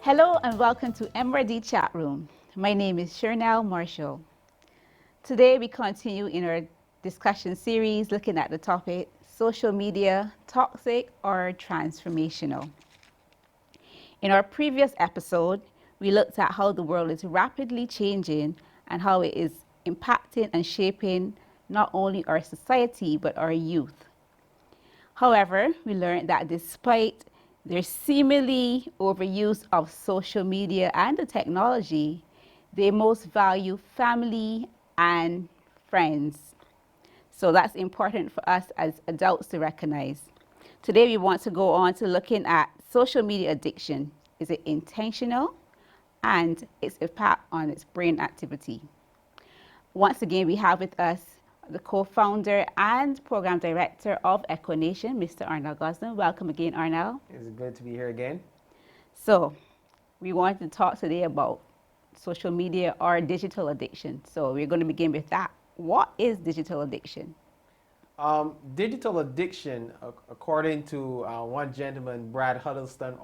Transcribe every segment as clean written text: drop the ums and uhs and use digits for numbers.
Hello and welcome to MRD Chatroom. My name is Shernell Marshall. Today we continue in our discussion series looking at the topic, social media, toxic or transformational. In our previous episode, we looked at how the world is rapidly changing and how it is impacting and shaping not only our society but our youth. However, we learned that despite their seemingly overuse of social media and the technology, they most value family and friends. So that's important for us as adults to recognize. Today we want to go on to looking at social media addiction. Is it intentional? And its impact on its brain activity. Once again, we have with us the co-founder and program director of Equination, Mr. Arnold Gosden. Welcome again, Arnold. It's good to be here again. So we want to talk today about social media or digital addiction. So we're going to begin with that. What is digital addiction? Digital addiction, according to one gentleman, Brad Huddleston,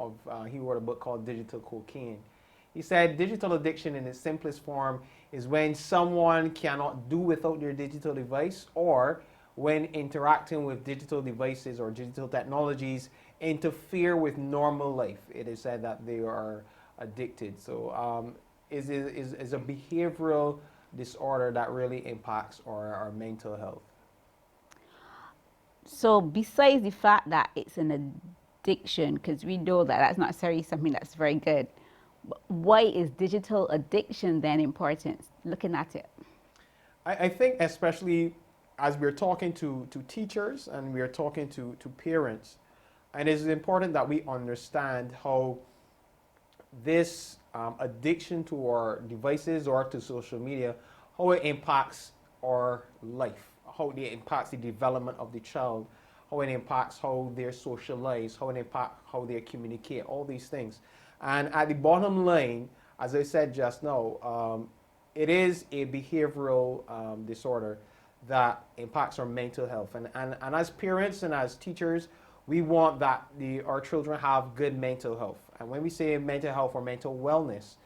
he wrote a book called Digital Cocaine. He said digital addiction in its simplest form is when someone cannot do without their digital device, or when interacting with digital devices or digital technologies interfere with normal life. It is said that they are addicted. So is a behavioral disorder that really impacts our mental health. So besides the fact that it's an addiction, because we know that that's not necessarily something that's very good, why is digital addiction then important, looking at it? I think especially as we're talking to teachers and we're talking to parents, and it is important that we understand how this addiction to our devices or to social media, how it impacts our life, how it impacts the development of the child, how it impacts how they socialize, how it impacts how they communicate, all these things. And at the bottom line, as I said just now, it is a behavioral disorder that impacts our mental health. And as parents and as teachers, we want that our children have good mental health. And when we say mental health or mental wellness,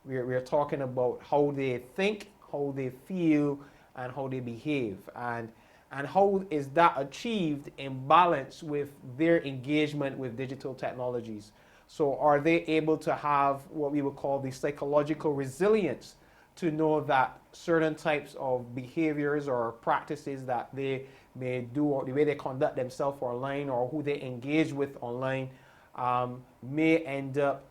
we're talking about how they think, how they feel, and how they behave. And how is that achieved in balance with their engagement with digital technologies? So are they able to have what we would call the psychological resilience to know that certain types of behaviors or practices that they may do, or the way they conduct themselves online or who they engage with online may end up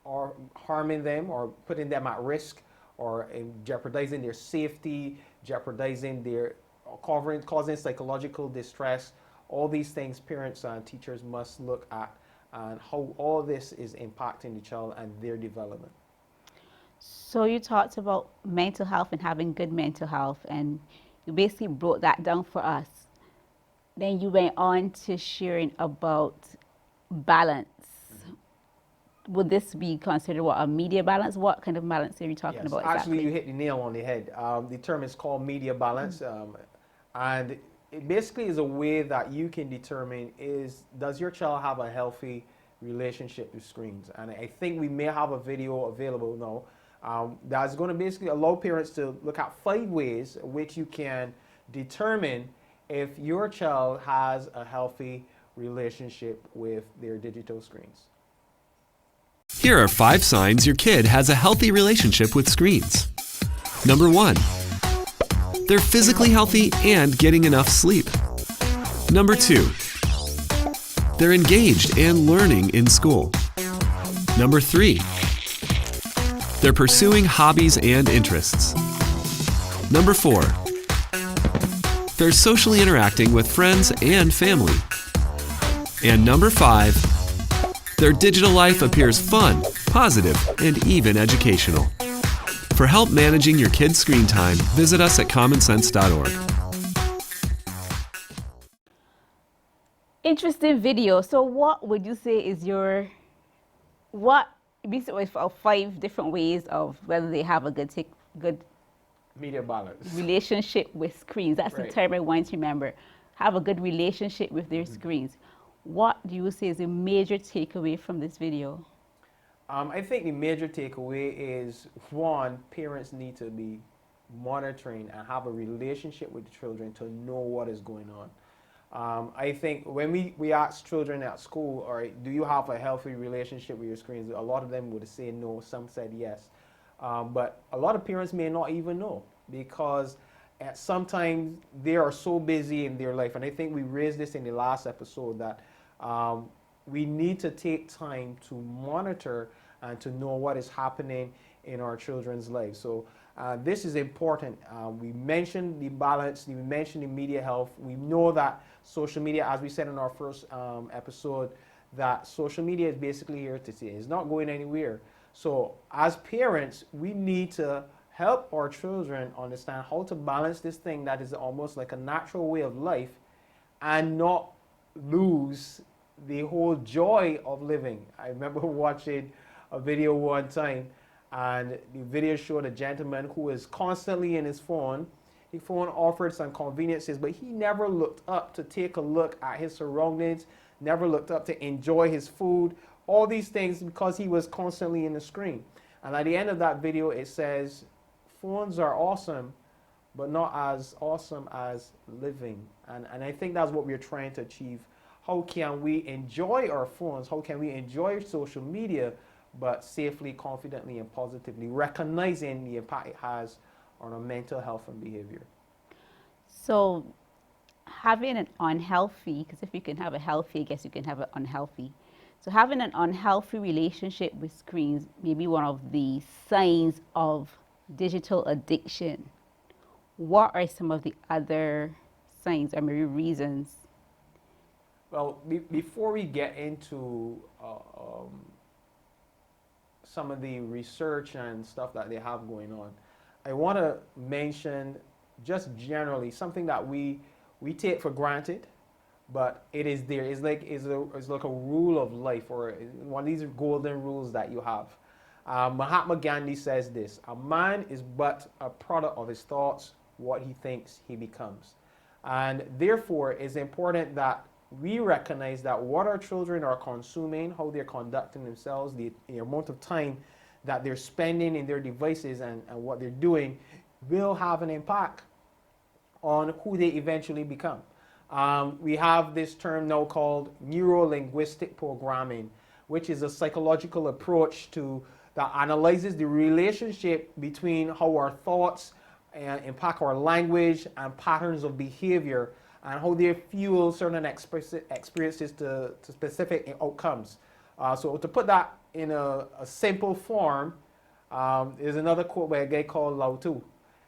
or harming them or putting them at risk or jeopardizing their safety, jeopardizing their causing psychological distress. All these things parents and teachers must look at, and how all this is impacting the child and their development. So you talked about mental health and having good mental health, and you basically broke that down for us. Then you went on to sharing about balance. Mm-hmm. Would this be considered a media balance? What kind of balance are you talking about exactly? Actually, you hit the nail on the head. The term is called media balance, and it basically is a way that you can determine does your child have a healthy relationship with screens? And I think we may have a video available now that's going to basically allow parents to look at 5 ways in which you can determine if your child has a healthy relationship with their digital screens. Here are 5 signs your kid has a healthy relationship with screens. Number 1. They're physically healthy and getting enough sleep. Number 2. They're engaged and learning in school. Number 3. They're pursuing hobbies and interests. Number 4. They're socially interacting with friends and family. And number 5. Their digital life appears fun, positive, and even educational. For help managing your kids' screen time, visit us at commonsense.org. Interesting video. So what would you say is basically 5 different ways of whether they have a good media balance relationship with screens? That's right. The term I want to remember. Have a good relationship with their screens. What do you say is a major takeaway from this video? I think the major takeaway is one, parents need to be monitoring and have a relationship with the children to know what is going on. I think when we ask children at school, all right, do you have a healthy relationship with your screens? A lot of them would say no, some said yes. But a lot of parents may not even know because sometimes they are so busy in their life. And I think we raised this in the last episode that we need to take time to monitor and to know what is happening in our children's lives. So this is important. We mentioned the balance, we mentioned the media health. We know that social media, as we said in our first episode, that social media is basically here to stay. It's not going anywhere. So as parents, we need to help our children understand how to balance this thing that is almost like a natural way of life and not lose the whole joy of living. I remember watching a video one time, and the video showed a gentleman who is constantly in his phone. His phone offered some conveniences, but he never looked up to take a look at his surroundings, never looked up to enjoy his food, all these things because he was constantly in the screen. And at the end of that video, it says, phones are awesome, but not as awesome as living. And I think that's what we're trying to achieve. How can we enjoy our phones? How can we enjoy social media, but safely, confidently, and positively, recognizing the impact it has on our mental health and behavior? So having an unhealthy, because if you can have a healthy, I guess you can have an unhealthy. So having an unhealthy relationship with screens may be one of the signs of digital addiction. What are some of the other signs or maybe reasons? Well, before we get into some of the research and stuff that they have going on, I want to mention just generally something that we take for granted, but it is there. It's like a rule of life, or one of these golden rules that you have. Mahatma Gandhi says this: a man is but a product of his thoughts. What he thinks, he becomes. And therefore, it's important that we recognize that what our children are consuming, how they're conducting themselves, the amount of time that they're spending in their devices and what they're doing will have an impact on who they eventually become. We have this term now called Neurolinguistic programming, which is a psychological approach that analyzes the relationship between how our thoughts impact our language and patterns of behavior, and how they fuel certain experiences to specific outcomes. So to put that in a simple form, there's another quote by a guy called Lao Tzu.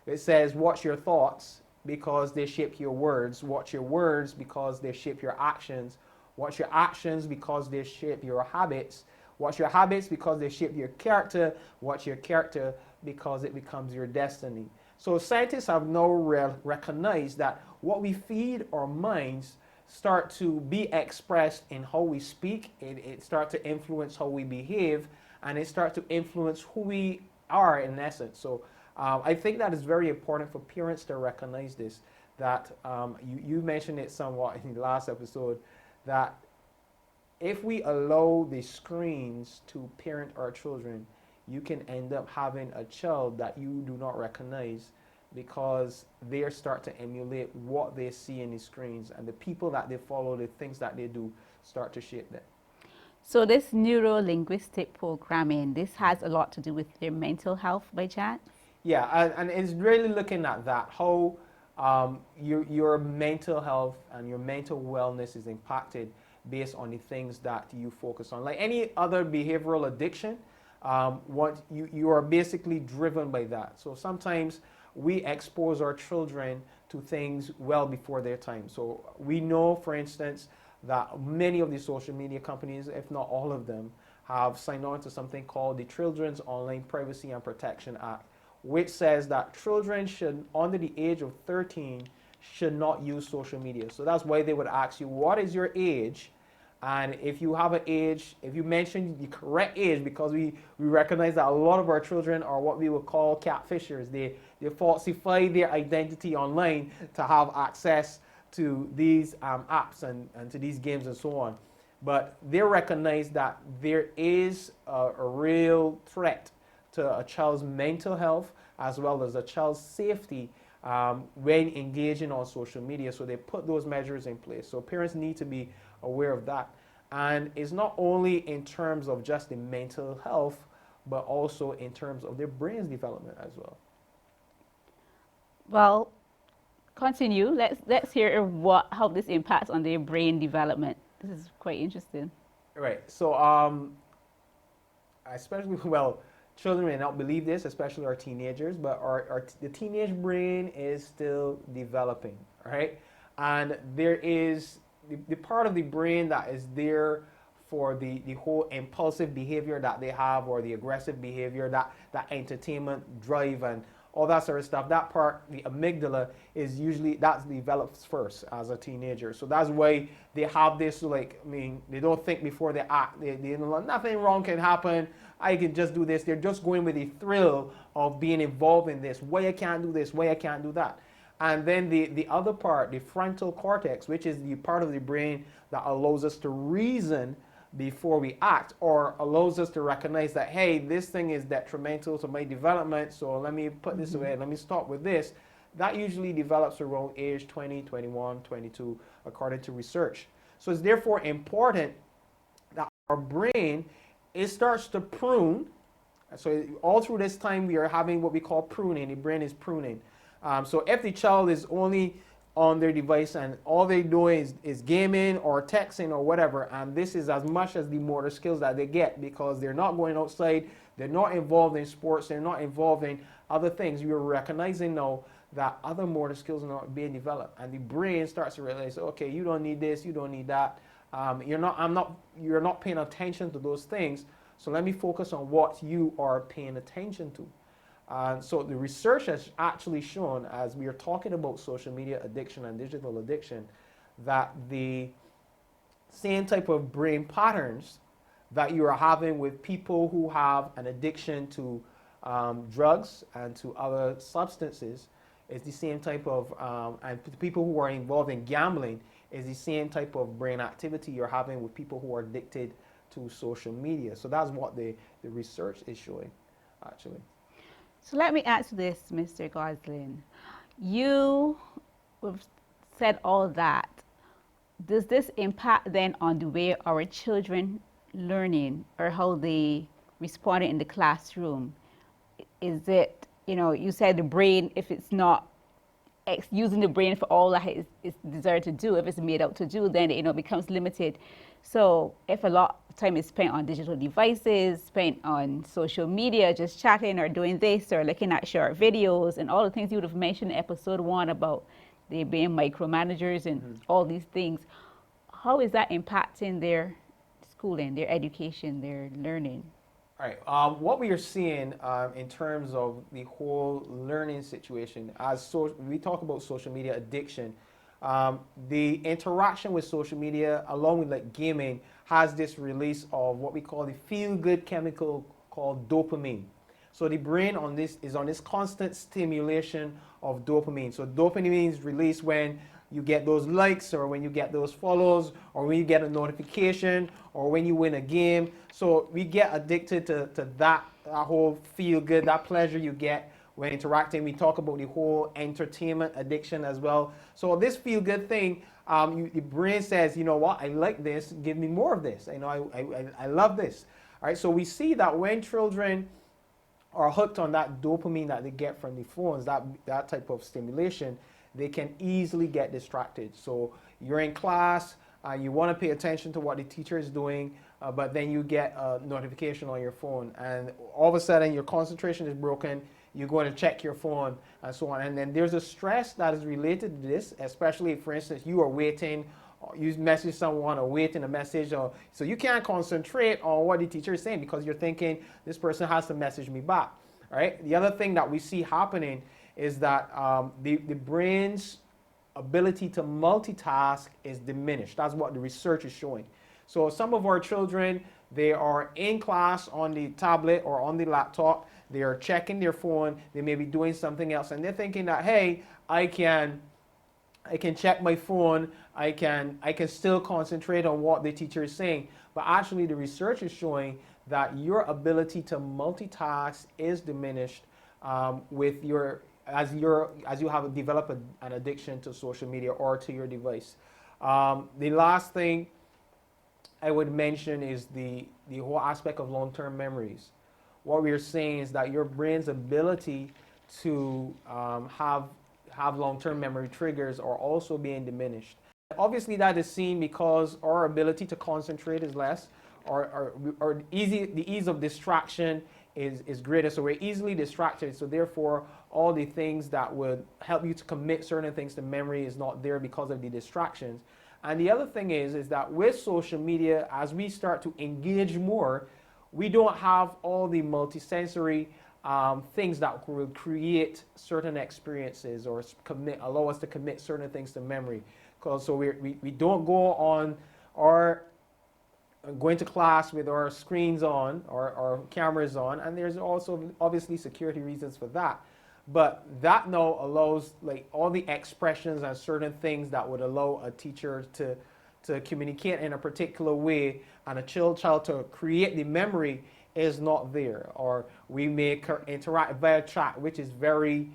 It says, watch your thoughts because they shape your words. Watch your words because they shape your actions. Watch your actions because they shape your habits. Watch your habits because they shape your character. Watch your character because it becomes your destiny. So scientists have now recognized that what we feed our minds start to be expressed in how we speak. It starts to influence how we behave, and it starts to influence who we are in essence. So I think that is very important for parents to recognize this, that you mentioned it somewhat in the last episode, that if we allow the screens to parent our children, you can end up having a child that you do not recognize because they start to emulate what they see in the screens, and the people that they follow, the things that they do, start to shape them. So this neuro-linguistic programming, this has a lot to do with their mental health by chance? Yeah, and it's really looking at that, how your mental health and your mental wellness is impacted based on the things that you focus on. Like any other behavioral addiction, what you are basically driven by that. So sometimes we expose our children to things well before their time. So we know, for instance, that many of the social media companies, if not all of them, have signed on to something called the Children's Online Privacy and Protection Act, which says that children should, under the age of 13, should not use social media. So that's why they would ask you, what is your age? And if you have an age, if you mention the correct age, because we recognize that a lot of our children are what we would call catfishers. They falsify their identity online to have access to these apps and to these games and so on. but they recognize that there is a real threat to a child's mental health as well as a child's safety when engaging on social media. So they put those measures in place. So parents need to be aware of that. And it's not only in terms of just the mental health, but also in terms of their brain's development as well. Well, continue. Let's hear how this impacts on their brain development. This is quite interesting. Right. So, especially, well, children may not believe this, especially our teenagers, but the teenage brain is still developing, right? And there is the part of the brain that is there for the whole impulsive behavior that they have, or the aggressive behavior, that entertainment drive and all that sort of stuff. That part, the amygdala, is usually, that develops first as a teenager. So that's why they have this, like, I mean, they don't think before they act. They know nothing wrong can happen. I can just do this. They're just going with the thrill of being involved in this. Why I can't do this? Why I can't do that? And then the other part, the frontal cortex, which is the part of the brain that allows us to reason before we act, or allows us to recognize that, hey, this thing is detrimental to my development, so let me put this away, let me stop with this. That usually develops around age 20, 21, 22, according to research. So it's therefore important that our brain, it starts to prune. So all through this time we are having what we call pruning. The brain is pruning. So if the child is only on their device and all they do is gaming or texting or whatever, and this is as much as the motor skills that they get, because they're not going outside, they're not involved in sports, they're not involved in other things. You're recognizing now that other motor skills are not being developed, and the brain starts to realize, okay, you don't need this, you don't need that. You're not paying attention to those things. So let me focus on what you are paying attention to. So the research has actually shown, as we are talking about social media addiction and digital addiction, that the same type of brain patterns that you are having with people who have an addiction to drugs and to other substances is the same type of, and people who are involved in gambling is the same type of brain activity you're having with people who are addicted to social media. So that's what the research is showing, actually. So let me ask you this, Mr. Goslin. You have said all that. Does this impact then on the way our children learning, or how they respond in the classroom? Is it, you said the brain, if it's not using the brain for all that it's desired to do, if it's made out to do, then it becomes limited. So if a lot of time is spent on digital devices, spent on social media, just chatting or doing this or looking at short videos and all the things you would have mentioned in episode 1 about they being micromanagers and all these things, how is that impacting their schooling, their education, their learning? All right. What we are seeing in terms of the whole learning situation, we talk about social media addiction, the interaction with social media, along with like gaming, has this release of what we call the feel-good chemical called dopamine. So the brain is on this constant stimulation of dopamine. So dopamine is released when you get those likes, or when you get those follows, or when you get a notification, or when you win a game. So we get addicted to that whole feel good, that pleasure you get when interacting. We talk about the whole entertainment addiction as well. So this feel good thing, the brain says, you know what, I like this, give me more of this. I love this. All right, so we see that when children are hooked on that dopamine that they get from the phones, that type of stimulation, they can easily get distracted. So you're in class, you want to pay attention to what the teacher is doing, but then you get a notification on your phone, and all of a sudden your concentration is broken. You're going to check your phone and so on. And then there's a stress that is related to this, especially if, for instance, you are waiting, you message someone or waiting a message, so you can't concentrate on what the teacher is saying because you're thinking this person has to message me back. All right. The other thing that we see happening is that the brain's ability to multitask is diminished. That's what the research is showing. So some of our children, they are in class on the tablet or on the laptop, they are checking their phone, they may be doing something else, and they're thinking that, hey, I can check my phone I can still concentrate on what the teacher is saying. But actually, the research is showing that your ability to multitask is diminished with your as you have developed an addiction to social media or to your device. The last thing I would mention is the whole aspect of long-term memories. What we're saying is that your brain's ability to have long-term memory triggers are also being diminished. Obviously, that is seen because our ability to concentrate is less, or the ease of distraction is greater. So we're easily distracted. So therefore, all the things that would help you to commit certain things to memory is not there because of the distractions. And the other thing is that with social media, as we start to engage more, we don't have all the multisensory things that will create certain experiences or allow us to commit certain things to memory. So we don't go on our going to class with our screens on or our cameras on, and there's also obviously security reasons for that. But that now allows like all the expressions and certain things that would allow a teacher to communicate in a particular way and a child to create the memory is not there. Or we may interact via chat, which is very,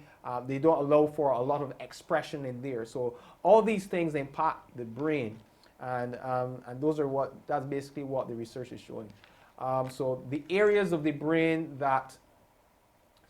they don't allow for a lot of expression in there. So all these things impact the brain. And that's basically what the research is showing. So the areas of the brain that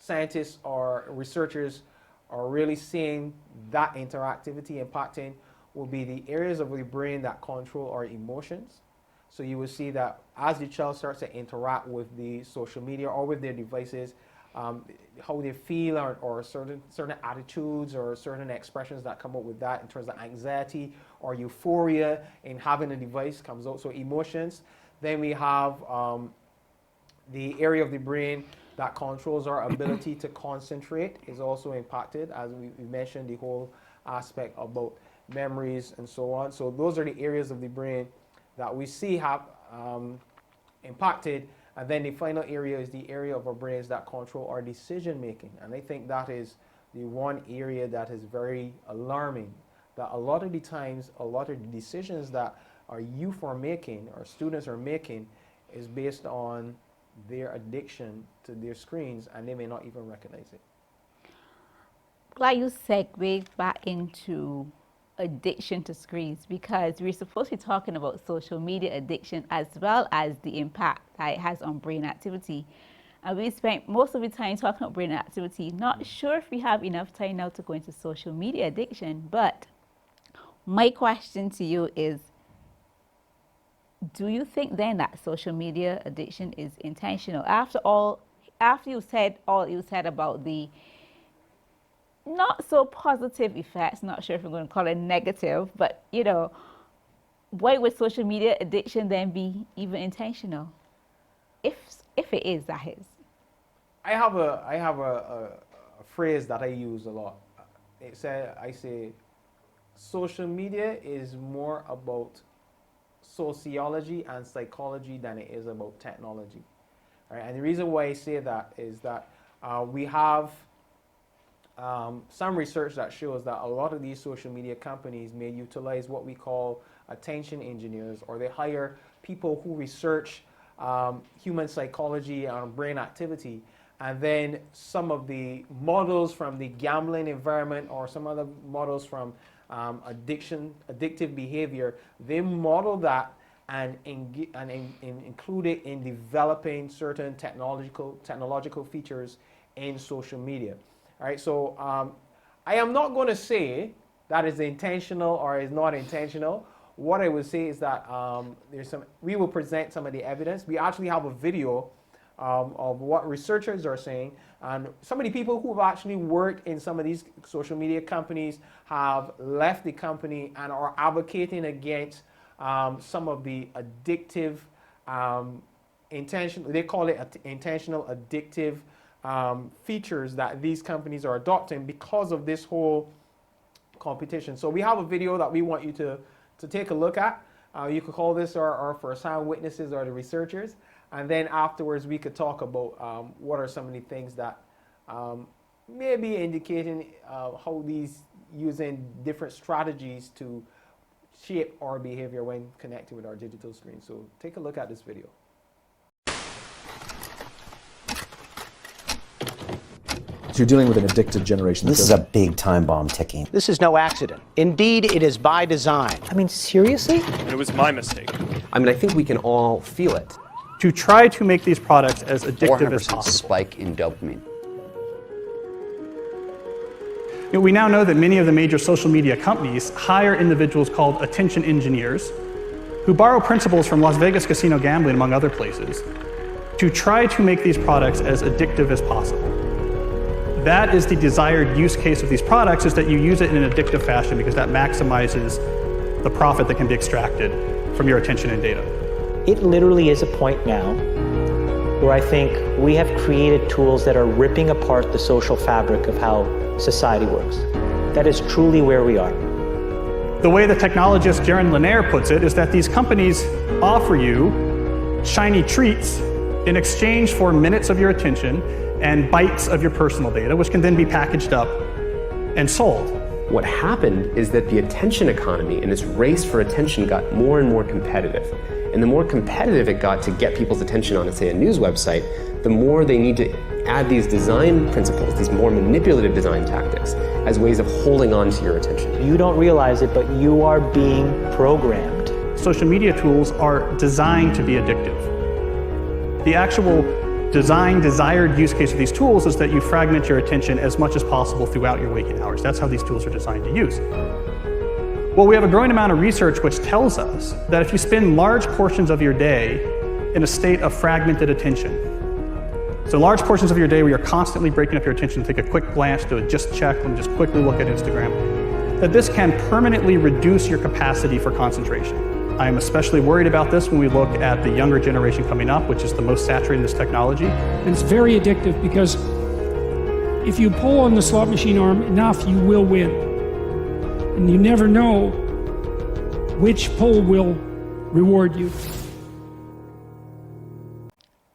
scientists or researchers are really seeing that interactivity impacting will be the areas of the brain that control our emotions. So you will see that as the child starts to interact with the social media or with their devices, how they feel or certain attitudes or certain expressions that come up with that in terms of anxiety or euphoria in having a device comes out. So emotions. Then we have the area of the brain that controls our ability to concentrate is also impacted, as we mentioned, the whole aspect about memories and so on. So those are the areas of the brain that we see have impacted. And then the final area is the area of our brains that control our decision making. And I think that is the one area that is very alarming, that a lot of the times, a lot of the decisions that our youth are making, our students are making, is based on their addiction to their screens, and they may not even recognize it. Glad you segued back into addiction to screens, because we're supposed to be talking about social media addiction as well as the impact that it has on brain activity. And we spent most of the time talking about brain activity. Not sure if we have enough time now to go into social media addiction, but my question to you is, do you think then that social media addiction is intentional? After you said all you said about the not so positive effects, not sure if we're going to call it negative, but why would social media addiction then be even intentional? If it is, that is. I have a phrase that I use a lot. I say social media is more about sociology and psychology than it is about technology. Right? And the reason why I say that is that we have some research that shows that a lot of these social media companies may utilize what we call attention engineers, or they hire people who research human psychology and brain activity. And then some of the models from the gambling environment or some other models from addictive behavior, they model that and include it in developing certain technological features in social media. All right, so I am not going to say that is intentional or is not intentional. What I would say is that we will present some of the evidence. We actually have a video of what researchers are saying, and some of the people who have actually worked in some of these social media companies have left the company and are advocating against some of the addictive they call it intentional addictive features that these companies are adopting because of this whole competition. So we have a video that we want you to take a look at. You could call this our first-hand witnesses or the researchers, and then afterwards we could talk about what are some of the things that may be indicating how these using different strategies to shape our behavior when connecting with our digital screen. So take a look at this video. You're dealing with an addicted generation. This is a big time bomb ticking. This is no accident. Indeed, it is by design. I mean, seriously? It was my mistake. I mean, I think we can all feel it. To try to make these products as addictive as 400% possible. spike in dopamine. We now know that many of the major social media companies hire individuals called attention engineers who borrow principles from Las Vegas casino gambling, among other places, to try to make these products as addictive as possible. That is the desired use case of these products, is that you use it in an addictive fashion because that maximizes the profit that can be extracted from your attention and data. It literally is a point now where I think we have created tools that are ripping apart the social fabric of how society works. That is truly where we are. The way the technologist Jaron Lanier puts it is that these companies offer you shiny treats in exchange for minutes of your attention and bytes of your personal data, which can then be packaged up and sold. What happened is that the attention economy and this race for attention got more and more competitive. And the more competitive it got to get people's attention on, say, a news website, the more they need to add these design principles, these more manipulative design tactics, as ways of holding on to your attention. You don't realize it, but you are being programmed. Social media tools are designed to be addictive. The actual desired use case of these tools is that you fragment your attention as much as possible throughout your waking hours. That's how these tools are designed to use. Well, we have a growing amount of research which tells us that if you spend large portions of your day in a state of fragmented attention, so large portions of your day where you're constantly breaking up your attention, take a quick glance, do a just check, and just quickly look at Instagram, that this can permanently reduce your capacity for concentration. I am especially worried about this when we look at the younger generation coming up, which is the most saturated in this technology. And it's very addictive because if you pull on the slot machine arm enough, you will win. And you never know which pull will reward you.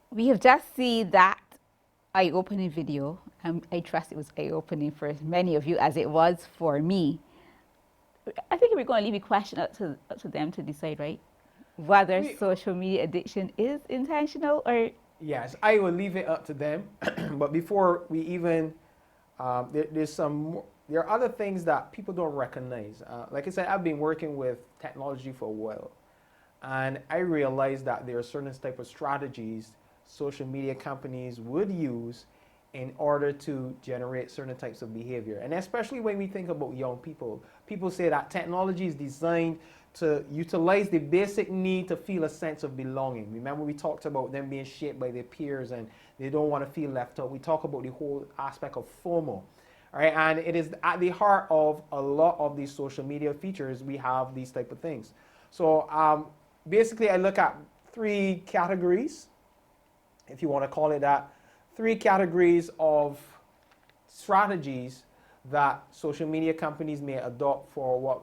We have just seen that eye-opening video. I trust it was eye-opening for many of you as it was for me. I think we're going to leave a question up to them to decide, right? Whether social media addiction is intentional or... Yes, I will leave it up to them. But before we even, there are other things that people don't recognize. Like I said, I've been working with technology for a while. And I realized that there are certain type of strategies social media companies would use in order to generate certain types of behavior. And especially when we think about young people, people say that technology is designed to utilize the basic need to feel a sense of belonging. Remember, we talked about them being shaped by their peers and they don't want to feel left out. We talk about the whole aspect of FOMO. All right, and it is at the heart of a lot of these social media features. We have these type of things. So basically, I look at three categories, if you want to call it that, three categories of strategies that social media companies may adopt for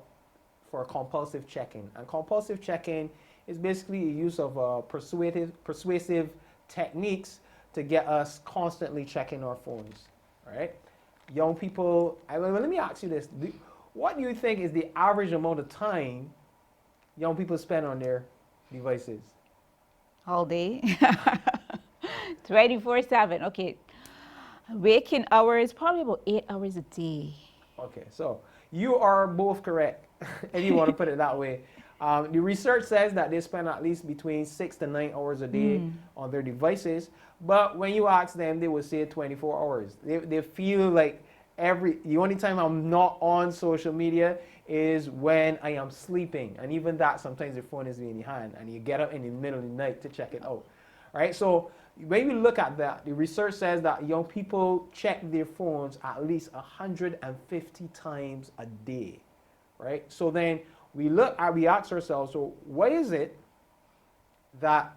compulsive checking. And compulsive checking is basically a use of persuasive techniques to get us constantly checking our phones. All right, young people. Let me ask you this: what do you think is the average amount of time young people spend on their devices? All day. 24/7. Okay. Waking hours, probably about 8 hours a day. Okay, so you are both correct, if you want to put it that way. The research says that they spend at least between 6 to 9 hours a day on their devices, but when you ask them, they will say 24 hours. They feel like the only time I'm not on social media is when I am sleeping, and even that, sometimes your phone is in your hand, and you get up in the middle of the night to check it out. All right, so when we look at that, the research says that young people check their phones at least 150 times a day, right? So then we ask ourselves, so what is it that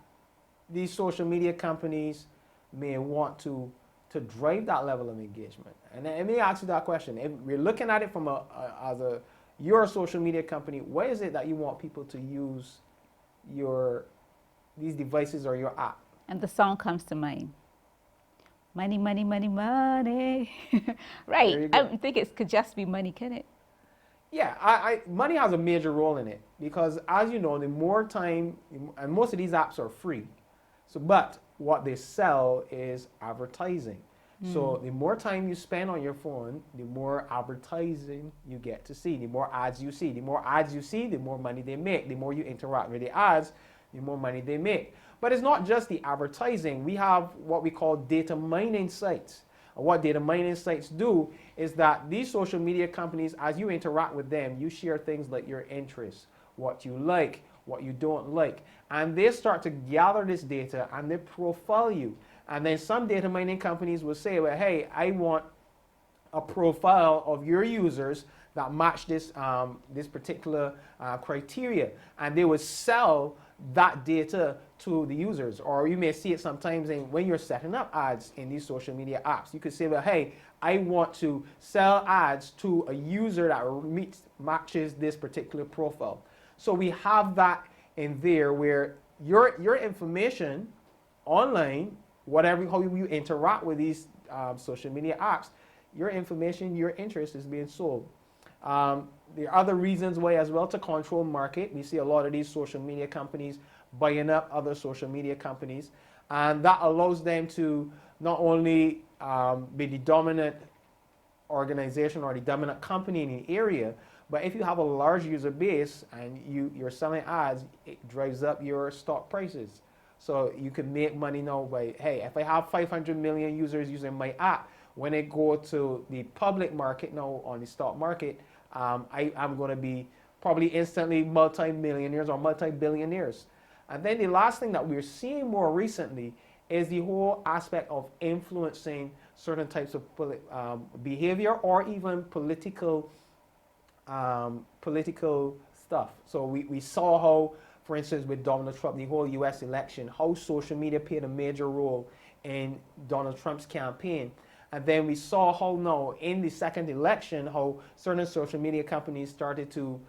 these social media companies may want to drive that level of engagement? And then let me ask you that question. If we're looking at it from you're a social media company, what is it that you want people to use these devices or your app? And the song comes to mind. Money, money, money, money. Right. I don't think it could just be money, can it? Yeah, money has a major role in it because, as you know, the more time, and most of these apps are free. So, but what they sell is advertising. So the more time you spend on your phone, the more advertising you get to see. The more ads you see. The more ads you see, the more money they make. The more you interact with the ads, the more money they make. But it's not just the advertising. We have what we call data mining sites. And what data mining sites do is that these social media companies, as you interact with them, you share things like your interests, what you like, what you don't like. And they start to gather this data and they profile you. And then some data mining companies will say, well, hey, I want a profile of your users that match this, this particular criteria. And they would sell that data to the users. Or you may see it sometimes when you're setting up ads in these social media apps. You could say, well, hey, I want to sell ads to a user that matches this particular profile. So we have that in there where your information online, whatever, how you interact with these social media apps, your information, your interest is being sold. There are other reasons why as well to control market. We see a lot of these social media companies buying up other social media companies, and that allows them to not only be the dominant organization or the dominant company in the area, but if you have a large user base and you're selling ads, it drives up your stock prices. So you can make money now by, hey, if I have 500 million users using my app, when I go to the public market now on the stock market, I'm going to be probably instantly multi-millionaires or multi-billionaires. And then the last thing that we're seeing more recently is the whole aspect of influencing certain types of behavior or even political stuff. So we saw how, for instance, with Donald Trump, the whole US election, how social media played a major role in Donald Trump's campaign. And then we saw how now in the second election, how certain social media companies started to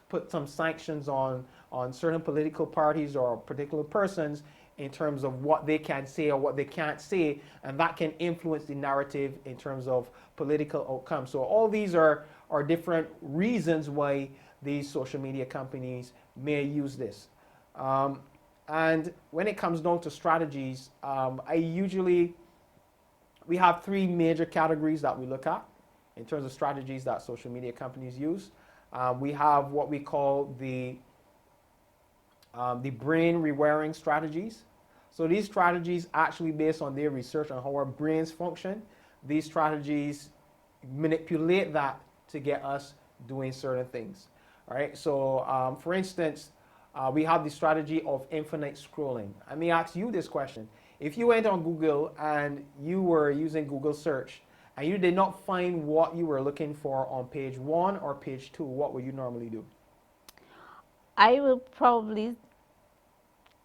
put some sanctions on certain political parties or particular persons in terms of what they can say or what they can't say, and that can influence the narrative in terms of political outcomes. So all these are different reasons why these social media companies may use this. And when it comes down to strategies, we have three major categories that we look at in terms of strategies that social media companies use. We have what we call the brain rewiring strategies. So these strategies actually based on their research on how our brains function. These strategies manipulate that to get us doing certain things. All right. So for instance, we have the strategy of infinite scrolling. Let me ask you this question. If you went on Google and you were using Google search and you did not find what you were looking for on page 1 or page 2, what would you normally do? I will probably,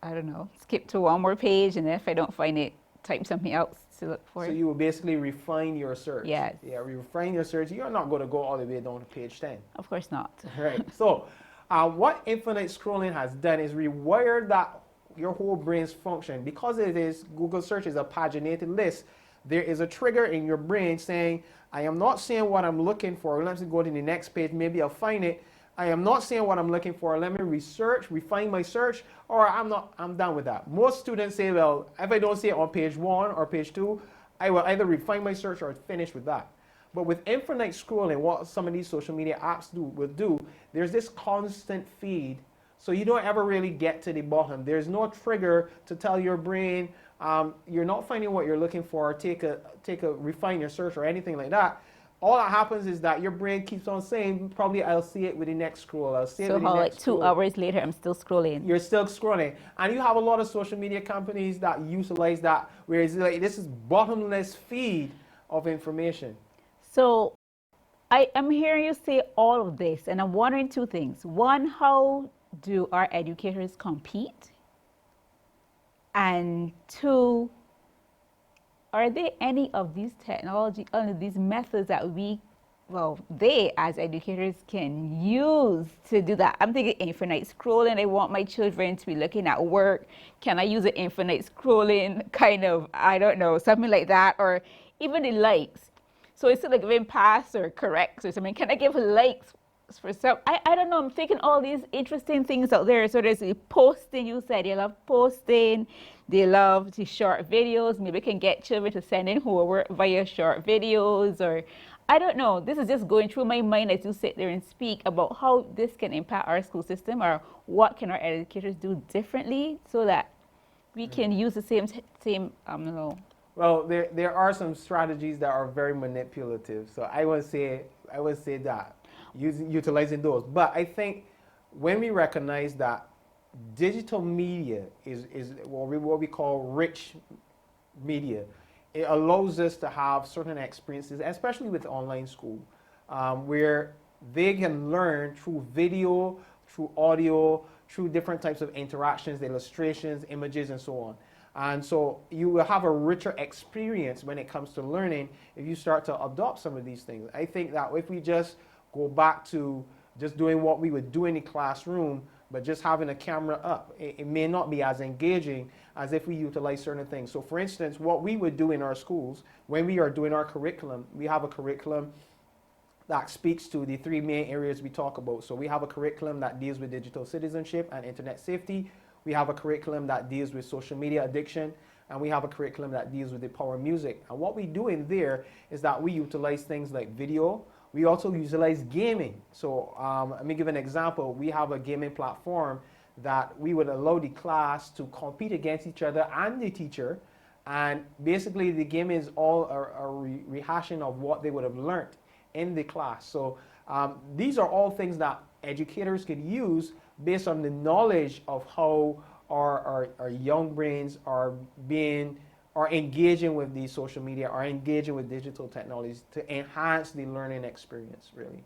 I don't know, skip to one more page, and then if I don't find it, type something else to look for. So you will basically refine your search. Yes. Yeah, refine your search. You're not going to go all the way down to page 10. Of course not. Right. So what infinite scrolling has done is rewired that your whole brain's function. Because it is, Google search is a paginated list, there is a trigger in your brain saying, I am not seeing what I'm looking for. Let me go to the next page, maybe I'll find it. I am not seeing what I'm looking for. Let me research, refine my search, or I'm done with that. Most students say, well, if I don't see it on page 1 or page 2, I will either refine my search or finish with that. But with infinite scrolling, what some of these social media apps will do, there's this constant feed. So you don't ever really get to the bottom. There's no trigger to tell your brain you're not finding what you're looking for, refine your search or anything like that. All that happens is that your brain keeps on saying, probably I'll see it with the next scroll. I'll see it with the next like 2 scroll. hours later, I'm still scrolling. You're still scrolling. And you have a lot of social media companies that utilize that, where it's like this is bottomless feed of information. So I'm hearing you say all of this, and I'm wondering two things. One, how do our educators compete? And two, are there any of these technology, these methods that they as educators can use to do that? I'm thinking infinite scrolling. I want my children to be looking at work. Can I use an infinite scrolling kind of, I don't know, something like that, or even the likes? So it's like giving pass or corrects or something. Can I give likes for some? I don't know. I'm thinking all these interesting things out there. So there's posting. You said they love posting. They love the short videos. Maybe can get children to send in homework via short videos, or I don't know. This is just going through my mind as you sit there and speak about how this can impact our school system, or what can our educators do differently so that we can use the same Well, there are some strategies that are very manipulative. So I would say that utilizing those. But I think when we recognize that digital media is what we call rich media, it allows us to have certain experiences, especially with online school, where they can learn through video, through audio, through different types of interactions, illustrations, images, and so on. And so you will have a richer experience when it comes to learning if you start to adopt some of these things. I think that if we just go back to just doing what we would do in the classroom, but just having a camera up, it may not be as engaging as if we utilize certain things. So for instance, what we would do in our schools, when we are doing our curriculum, we have a curriculum that speaks to the three main areas we talk about. So we have a curriculum that deals with digital citizenship and internet safety. We have a curriculum that deals with social media addiction, and we have a curriculum that deals with the power of music. And what we do in there is that we utilize things like video. We also utilize gaming. So let me give an example. We have a gaming platform that we would allow the class to compete against each other and the teacher. And basically the game is all a rehashing of what they would have learned in the class. So these are all things that educators could use based on the knowledge of how our young brains are engaging with the social media, are engaging with digital technologies to enhance the learning experience, really.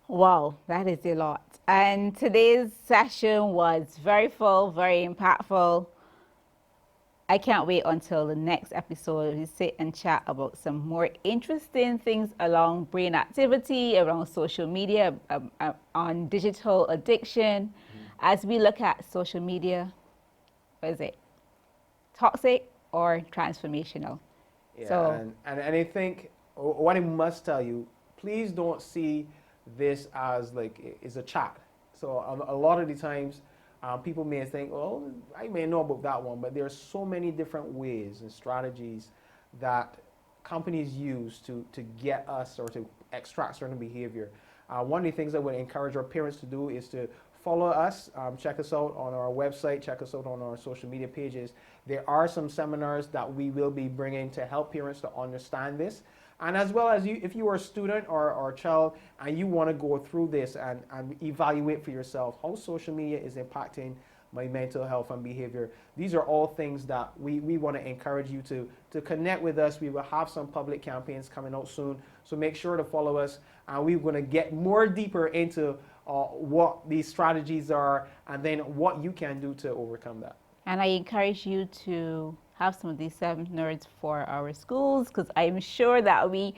Wow, that is a lot. And today's session was very full, very impactful. I can't wait until the next episode. We sit and chat about some more interesting things along brain activity, around social media, on digital addiction. As we look at social media, what is it? Toxic or transformational? Yeah, So, and I think what I must tell you, please don't see this as like it's a chat. So a lot of the times, people may think, well, I may know about that one, but there are so many different ways and strategies that companies use to get us or to extract certain behavior. One of the things I would encourage our parents to do is to follow us, check us out on our website, check us out on our social media pages. There are some seminars that we will be bringing to help parents to understand this. And as well as if you are a student or a child and you want to go through this and evaluate for yourself how social media is impacting my mental health and behavior, these are all things that we want to encourage you to connect with us. We will have some public campaigns coming out soon, so make sure to follow us. And we're going to get more deeper into what these strategies are and then what you can do to overcome that. and I encourage you to have some of these seminars for our schools, because I'm sure that we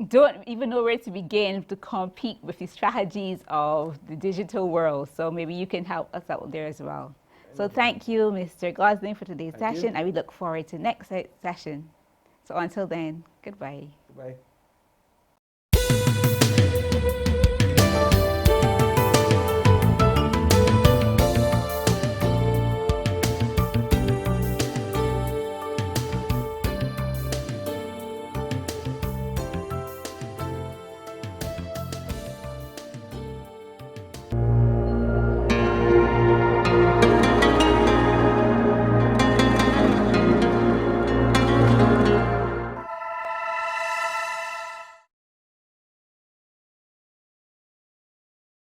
don't even know where to begin to compete with the strategies of the digital world. So maybe you can help us out there as well. So thank you, Mr. Gosling, for today's session. And we look forward to next session. So until then, goodbye. Goodbye.